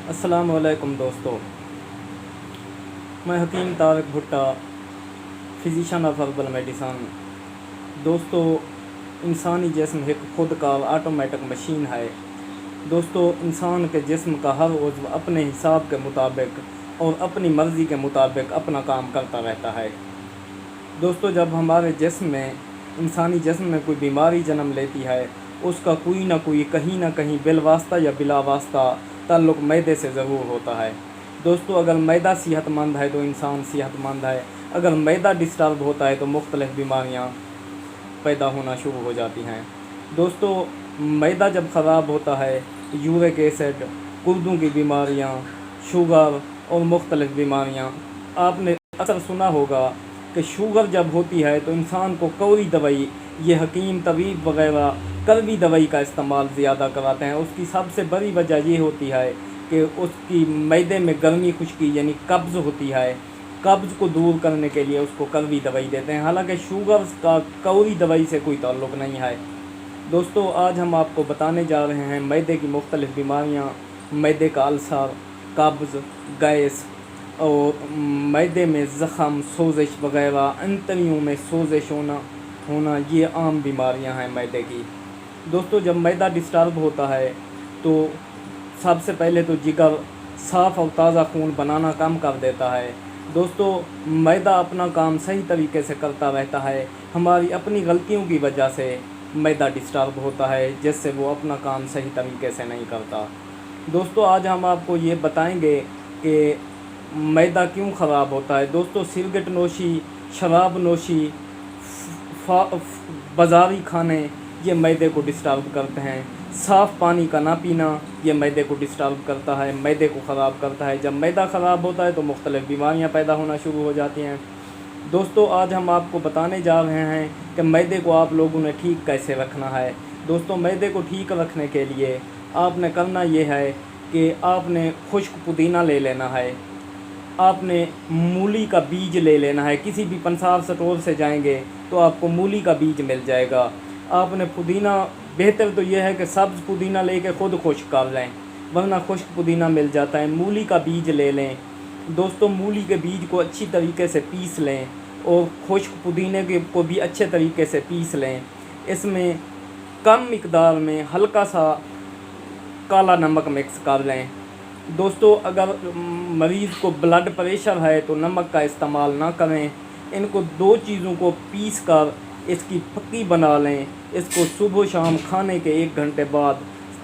السلام علیکم دوستو، میں Hakim Tariq Bhatta, physician of herbal medicine. دوستو، انسانی جسم ایک خود کار آٹومیٹک مشین ہے۔ دوستو، انسان کے جسم کا ہر عضو اپنے حساب کے مطابق اور اپنی مرضی کے مطابق اپنا کام کرتا رہتا ہے۔ دوستو، جب ہمارے انسانی جسم میں کوئی بیماری جنم لیتی ہے، اس کا کوئی نہ کوئی کہیں نہ کہیں بالواسطہ یا بلا واسطہ تعلق معدے سے ضرور ہوتا ہے۔ دوستو، اگر معدہ صحت مند ہے تو انسان صحت مند ہے، اگر معدہ ڈسٹرب ہوتا ہے تو مختلف بیماریاں پیدا ہونا شروع ہو جاتی ہیں۔ دوستو، معدہ جب خراب ہوتا ہے، یورک ایسڈ، گردوں کی بیماریاں، شوگر اور مختلف بیماریاں، آپ نے اکثر سنا ہوگا کہ شوگر جب ہوتی ہے تو انسان کو کوئی دوائی، یہ حکیم طبیب وغیرہ کڑوی دوائی کا استعمال زیادہ کراتے ہیں۔ اس کی سب سے بڑی وجہ یہ ہوتی ہے کہ اس کی معدے میں گرمی خشکی یعنی قبض ہوتی ہے۔ قبض کو دور کرنے کے لیے اس کو کڑوی دوائی دیتے ہیں، حالانکہ شوگر کا کوئی دوائی سے کوئی تعلق نہیں ہے۔ دوستو، آج ہم آپ کو بتانے جا رہے ہیں معدے کی مختلف بیماریاں، معدے کا السر، قبض، گیس اور معدے میں زخم، سوزش وغیرہ، انتڑیوں میں سوزش ہونا یہ عام بیماریاں ہیں معدے کی۔ دوستو، جب معدہ ڈسٹرب ہوتا ہے تو سب سے پہلے تو جگر صاف اور تازہ خون بنانا کم کر دیتا ہے۔ دوستو، معدہ اپنا کام صحیح طریقے سے کرتا رہتا ہے، ہماری اپنی غلطیوں کی وجہ سے معدہ ڈسٹرب ہوتا ہے، جس سے وہ اپنا کام صحیح طریقے سے نہیں کرتا۔ دوستو، آج ہم آپ کو یہ بتائیں گے کہ معدہ کیوں خراب ہوتا ہے۔ دوستو، سگریٹ نوشی، شراب نوشی، بازاری کھانے یہ معدے کو ڈسٹرب کرتے ہیں۔ صاف پانی کا نہ پینا یہ معدے کو ڈسٹرب کرتا ہے، معدے کو خراب کرتا ہے۔ جب معدہ خراب ہوتا ہے تو مختلف بیماریاں پیدا ہونا شروع ہو جاتی ہیں۔ دوستو، آج ہم آپ کو بتانے جا رہے ہیں کہ معدے کو آپ لوگوں نے ٹھیک کیسے رکھنا ہے۔ دوستو، معدے کو ٹھیک رکھنے کے لیے آپ نے کرنا یہ ہے کہ آپ نے خشک پودینہ لے لینا ہے، آپ نے مولی کا بیج لے لینا ہے۔ کسی بھی پنسار سٹور سے جائیں گے تو آپ کو مولی کا بیج مل جائے گا۔ آپ نے پودینہ، بہتر تو یہ ہے کہ سبز پودینہ لے کے خود خشک کر لیں، ورنہ خشک پودینہ مل جاتا ہے۔ مولی کا بیج لے لیں۔ دوستو، مولی کے بیج کو اچھی طریقے سے پیس لیں اور خشک پودینے کو بھی اچھے طریقے سے پیس لیں۔ اس میں کم مقدار میں ہلکا سا کالا نمک مکس کر لیں۔ دوستو، اگر مریض کو بلڈ پریشر ہے تو نمک کا استعمال نہ کریں۔ ان کو دو چیزوں کو پیس کر اس کی پھکی بنا لیں۔ اس کو صبح و شام کھانے کے 1 گھنٹے بعد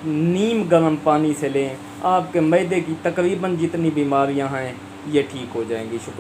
نیم گرم پانی سے لیں۔ آپ کے معدے کی تقریباً جتنی بیماریاں ہیں یہ ٹھیک ہو جائیں گی۔ شکریہ۔